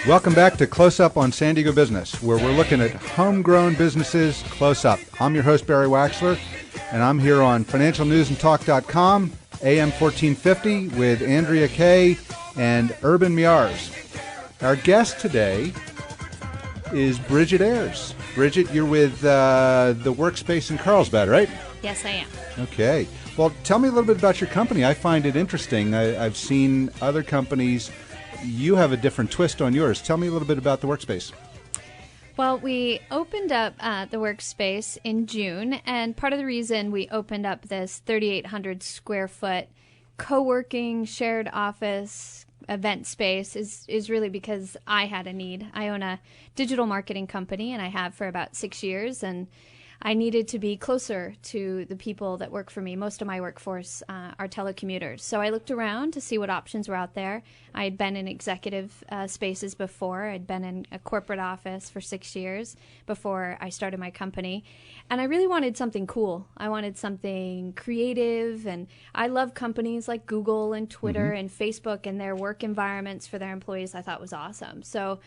Welcome back to Close Up on San Diego Business, where we're looking at homegrown businesses close up. I'm your host, Barry Waxler, and I'm here on financialnewsandtalk.com, AM 1450, with Andrea Kay and Urban Miars. Our guest today is Bridget Ayers. Bridget, you're with the WorkSpace in Carlsbad, right? Yes, I am. Okay. Well, tell me a little bit about your company. I find it interesting. I've seen other companies. You have a different twist on yours. Tell me a little bit about the WorkSpace. Well, we opened up the WorkSpace in June, and part of the reason we opened up this 3,800 square foot co-working, shared office, event space is really because I had a need. I own a digital marketing company, and I have for about 6 years, and I needed to be closer to the people that work for me. Most of my workforce are telecommuters. So I looked around to see what options were out there. I had been in executive spaces before. I'd been in a corporate office for 6 years before I started my company. And I really wanted something cool. I wanted something creative. And I love companies like Google and Twitter and Facebook and their work environments for their employees. I thought was awesome. So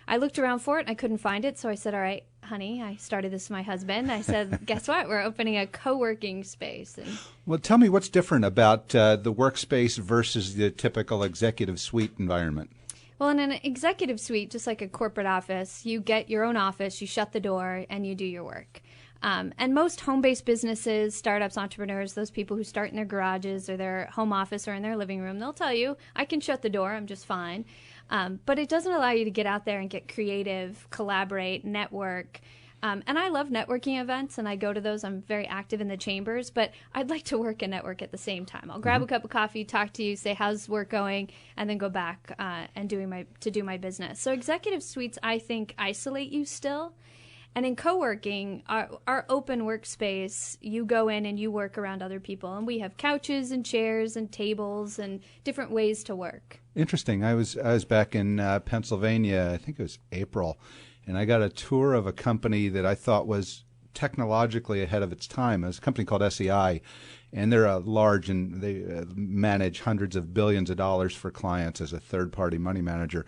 I looked around for it and I couldn't find it. So I said, all right, honey, I started this with my husband. I said, guess what? We're opening a co-working space. And well, tell me what's different about the WorkSpace versus the typical executive suite environment. Well, in an executive suite, just like a corporate office, you get your own office, you shut the door, and you do your work. And most home-based businesses, startups, entrepreneurs, those people who start in their garages or their home office or in their living room, they'll tell you, I can shut the door, I'm just fine. But it doesn't allow you to get out there and get creative, collaborate, network. And I love networking events, and I go to those. I'm very active in the chambers, but I'd like to work and network at the same time. I'll grab a cup of coffee, talk to you, say, how's work going, and then go back and do my business. So executive suites, I think, isolate you still. And in co-working, our open workspace, you go in and you work around other people. And we have couches and chairs and tables and different ways to work. Interesting. I was back in Pennsylvania, I think it was April, and I got a tour of a company that I thought was technologically ahead of its time. It was a company called SEI, and they're large, and they manage hundreds of billions of dollars for clients as a third-party money manager.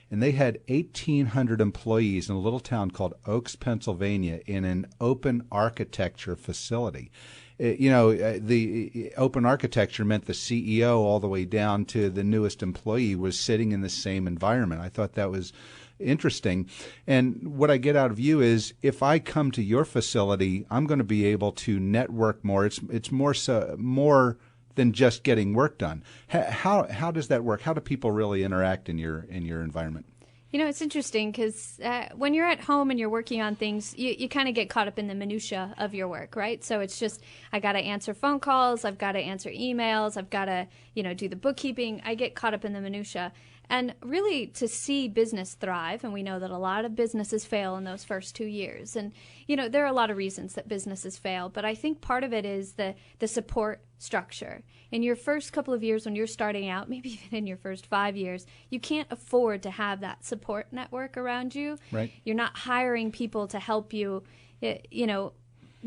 And they had 1,800 employees in a little town called Oaks, Pennsylvania, in an open architecture facility. The open architecture meant the CEO all the way down to the newest employee was sitting in the same environment. I thought that was interesting. And what I get out of you is if I come to your facility, I'm going to be able to network more. It's more than just getting work done. How does that work? How do people really interact in your environment? You know, it's interesting because when you're at home and you're working on things, you kind of get caught up in the minutia of your work, right? So it's just, I got to answer phone calls, I've got to answer emails, I've got to, do the bookkeeping. I get caught up in the minutia. And really, to see business thrive, and we know that a lot of businesses fail in those first 2 years. And, there are a lot of reasons that businesses fail, but I think part of it is the support structure. In your first couple of years when you're starting out, maybe even in your first 5 years, you can't afford to have that support network around you. Right. You're not hiring people to help you,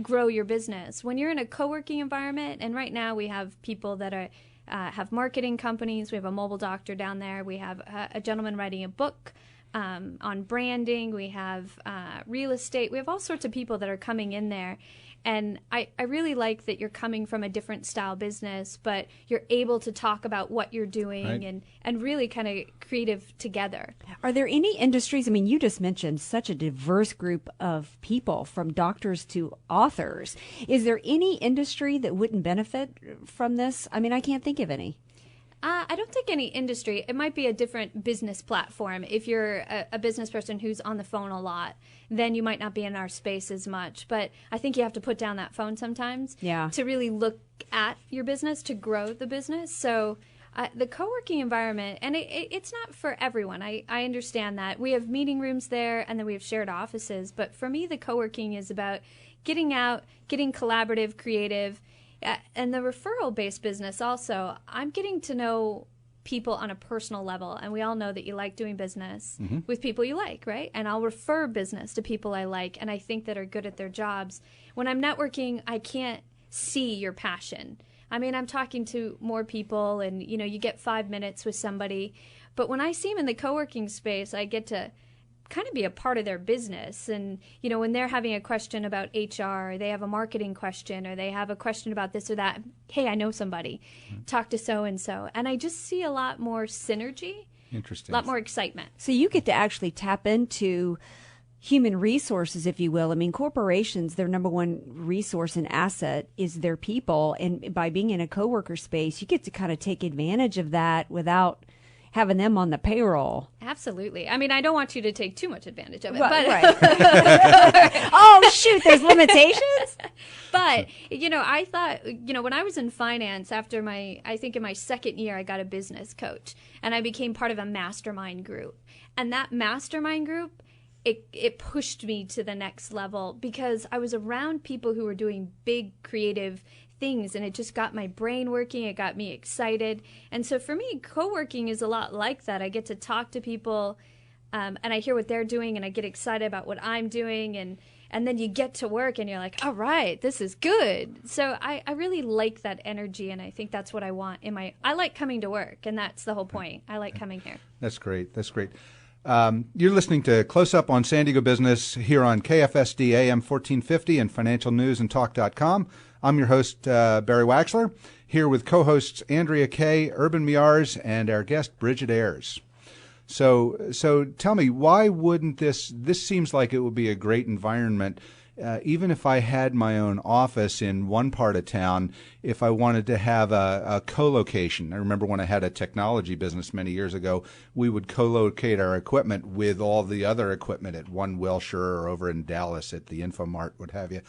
grow your business. When you're in a co-working environment, and right now we have people that are have marketing companies. We have a mobile doctor down there. We have a gentleman writing a book on branding. We have real estate. We have all sorts of people that are coming in there. And I really like that you're coming from a different style business, but you're able to talk about what you're doing right. and really kind of creative together. Are there any industries, you just mentioned such a diverse group of people, from doctors to authors. Is there any industry that wouldn't benefit from this? I can't think of any. I don't think any industry. It might be a different business platform. If you're a business person who's on the phone a lot, then you might not be in our space as much. But I think you have to put down that phone sometimes to really look at your business, to grow the business. So the co-working environment, and it's not for everyone. I understand that. We have meeting rooms there, and then we have shared offices. But for me, the co-working is about getting out, getting collaborative, creative. And the referral-based business also, I'm getting to know people on a personal level. And we all know that you like doing business with people you like, right? And I'll refer business to people I like and I think that are good at their jobs. When I'm networking, I can't see your passion. I'm talking to more people and, you get 5 minutes with somebody. But when I see them in the co-working space, I get to kind of be a part of their business. And, you know, when they're having a question about HR, or they have a marketing question, or they have a question about this or that, hey, I know somebody, talk to so-and-so. And I just see a lot more synergy. Interesting. A lot more excitement. So you get to actually tap into human resources, if you will. I mean, corporations, their number one resource and asset is their people. And by being in a coworker space, you get to kind of take advantage of that without having them on the payroll. Absolutely. I mean, I don't want you to take too much advantage of it. Well, but right. Oh, shoot, there's limitations? But, you know, I thought, you know, when I was in finance, after I think in my second year, I got a business coach, and I became part of a mastermind group. And that mastermind group, it pushed me to the next level because I was around people who were doing big creative things, and it just got my brain working. It got me excited. And so for me, co-working is a lot like that. I get to talk to people, and I hear what they're doing, and I get excited about what I'm doing, and then you get to work and you're like, all right, this is good. So I really like that energy, and I think that's what I want I like coming to work, and that's the whole point. I like coming here. That's great. That's great. You're listening to Close Up on San Diego Business here on KFSD AM 1450 and financialnewsandtalk.com. I'm your host, Barry Waxler, here with co-hosts Andrea Kay, Urban Miars, and our guest, Bridget Ayers. So tell me, why wouldn't this seems like it would be a great environment, even if I had my own office in one part of town, if I wanted to have a co-location. I remember when I had a technology business many years ago, we would co-locate our equipment with all the other equipment at One Wilshire or over in Dallas at the Infomart, what have you.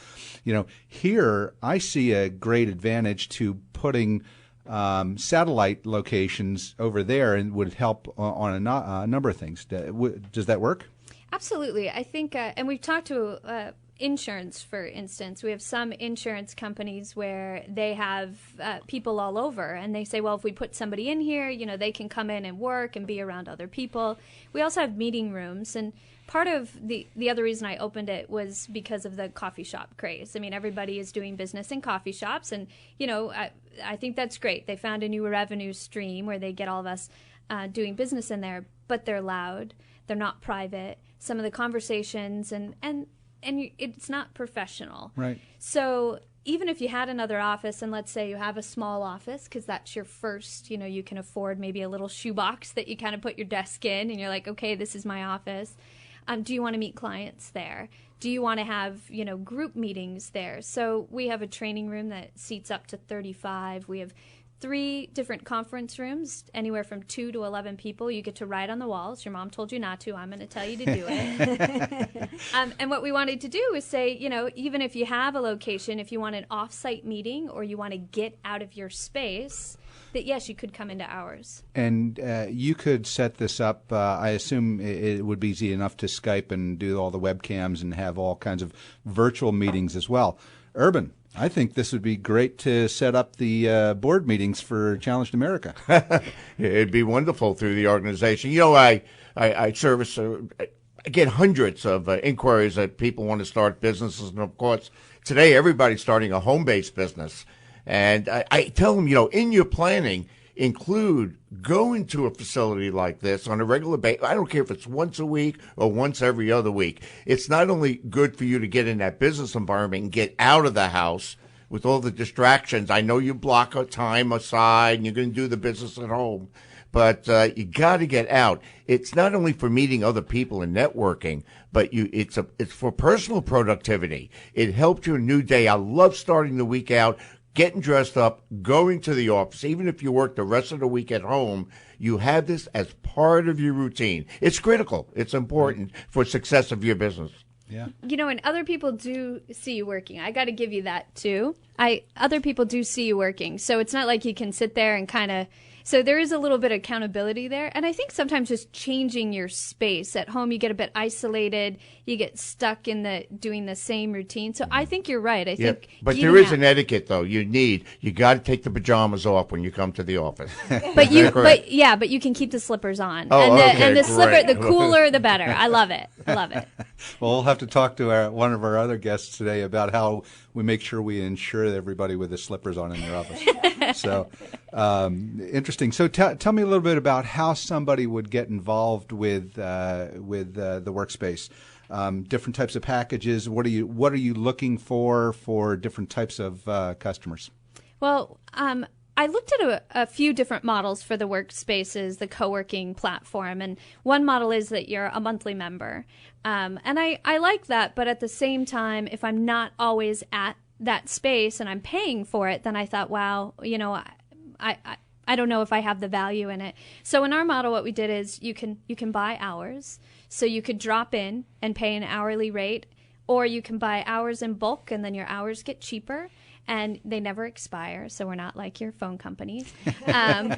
You know, here I see a great advantage to putting satellite locations over there, and would help on a number of things. Does that work? Absolutely. I think, and we've talked to insurance, for instance. We have some insurance companies where they have people all over, and they say, well, if we put somebody in here, you know, they can come in and work and be around other people. We also have meeting rooms, and part of the other reason I opened it was because of the coffee shop craze. I mean, everybody is doing business in coffee shops, and, you know, I think that's great. They found a new revenue stream where they get all of us doing business in there, but they're loud. They're not private. Some of the conversations and it's not professional. Right. So even if you had another office, and let's say you have a small office because that's your first, you know, you can afford maybe a little shoebox that you kind of put your desk in, and you're like, okay, this is my office. Do you want to meet clients there? Do you want to have, you know, group meetings there? So we have a training room that seats up to 35. We have 3 different conference rooms, anywhere from 2 to 11 people. You get to write on the walls. Your mom told you not to. I'm going to tell you to do it. And what we wanted to do is say, you know, even if you have a location, if you want an off-site meeting or you want to get out of your space, that yes, you could come into ours. And you could set this up. I assume it would be easy enough to Skype and do all the webcams and have all kinds of virtual meetings as well. Urban, I think this would be great to set up the board meetings for Challenged America. It'd be wonderful through the organization. You know, I service, I get hundreds of inquiries that people want to start businesses. And, of course, today everybody's starting a home-based business. And I tell them, you know, in your planning, include going to a facility like this on a regular basis. I don't care if it's once a week or once every other week. It's not only good for you to get in that business environment and get out of the house with all the distractions. I know you block a time aside and you're going to do the business at home, but you got to get out. It's not only for meeting other people and networking, but it's for personal productivity. It helps your new day. I love starting the week out, getting dressed up, going to the office. Even if you work the rest of the week at home, you have this as part of your routine. It's critical. It's important for success of your business. Yeah. You know, and other people do see you working. I got to give you that too. Other people do see you working. So it's not like you can sit there and kind of, so there is a little bit of accountability there. And I think sometimes just changing your space at home, you get a bit isolated, you get stuck in doing the same routine. So I think you're right. I think, but there is an etiquette though. You got to take the pajamas off when you come to the office. But you can keep the slippers on. Oh, and the great. slipper, the cooler, the better. I love it. I love it. Well, we'll have to talk to one of our other guests today about how we make sure we ensure everybody with the slippers on in their office. So interesting. So tell me a little bit about how somebody would get involved with the workspace. Different types of packages. What are you looking for different types of customers? Well, I looked at a few different models for the workspaces, the co-working platform, and one model is that you're a monthly member. And I like that, but at the same time, if I'm not always at that space and I'm paying for it, then I thought, wow, I don't know if I have the value in it. So in our model, what we did is you can buy hours. So you could drop in and pay an hourly rate, or you can buy hours in bulk and then your hours get cheaper. And they never expire, so we're not like your phone companies. And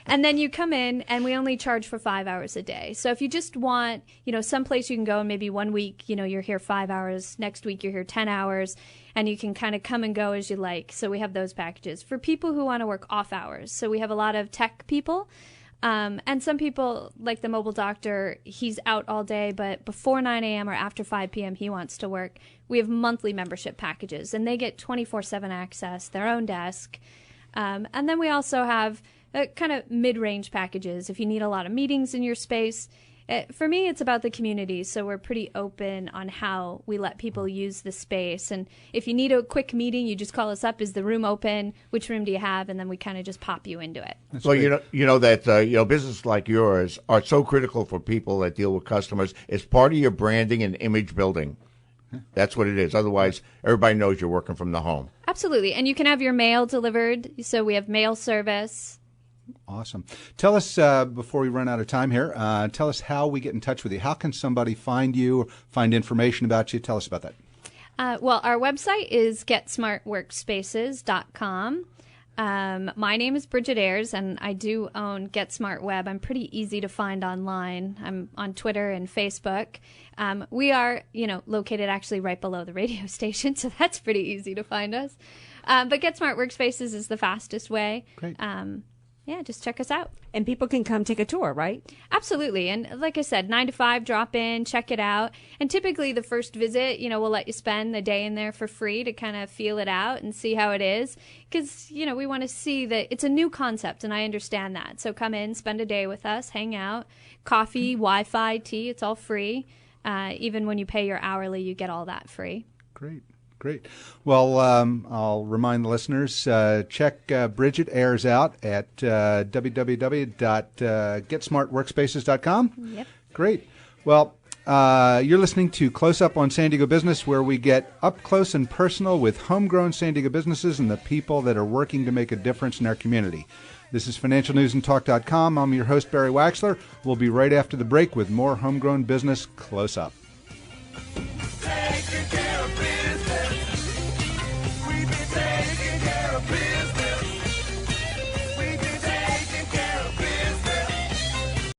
then you come in, and we only charge for 5 hours a day. So if you just want, someplace you can go, and maybe 1 week, you're here 5 hours. Next week, you're here 10 hours. And you can kind of come and go as you like. So we have those packages. For people who want to work off hours, so we have a lot of tech people. And some people, like the mobile doctor, he's out all day, but before 9 a.m. or after 5 p.m. he wants to work. We have monthly membership packages, and they get 24/7 access, their own desk. And then we also have kind of mid-range packages. If you need a lot of meetings in your space, for me, it's about the community, so we're pretty open on how we let people use the space. And if you need a quick meeting, you just call us up. Is the room open? Which room do you have? And then we kind of just pop you into it. That's well, great. you know that businesses like yours are so critical for people that deal with customers. It's part of your branding and image building. That's what it is. Otherwise, everybody knows you're working from the home. Absolutely. And you can have your mail delivered. So we have mail service. Awesome. Tell us, before we run out of time here, tell us how we get in touch with you. How can somebody find you, find information about you? Tell us about that. Well, our website is getsmartworkspaces.com. My name is Bridget Ayers, and I do own Get Smart Web. I'm pretty easy to find online. I'm on Twitter and Facebook. We are, located actually right below the radio station, so that's pretty easy to find us. But Get Smart Workspaces is the fastest way. Great. Yeah, just check us out. And people can come take a tour, right? Absolutely. And like I said, 9 to 5, drop in, check it out. And typically the first visit, we'll let you spend the day in there for free to kind of feel it out and see how it is. Because, we want to see that it's a new concept, and I understand that. So come in, spend a day with us, hang out, coffee, Wi-Fi, tea, it's all free. Even when you pay your hourly, you get all that free. Great. Well, I'll remind the listeners, check Bridget Ayers out at www.getsmartworkspaces.com. Yep. Great. Well, you're listening to Close Up on San Diego Business, where we get up close and personal with homegrown San Diego businesses and the people that are working to make a difference in our community. This is financialnewsandtalk.com. I'm your host, Barry Waxler. We'll be right after the break with more homegrown business Close Up.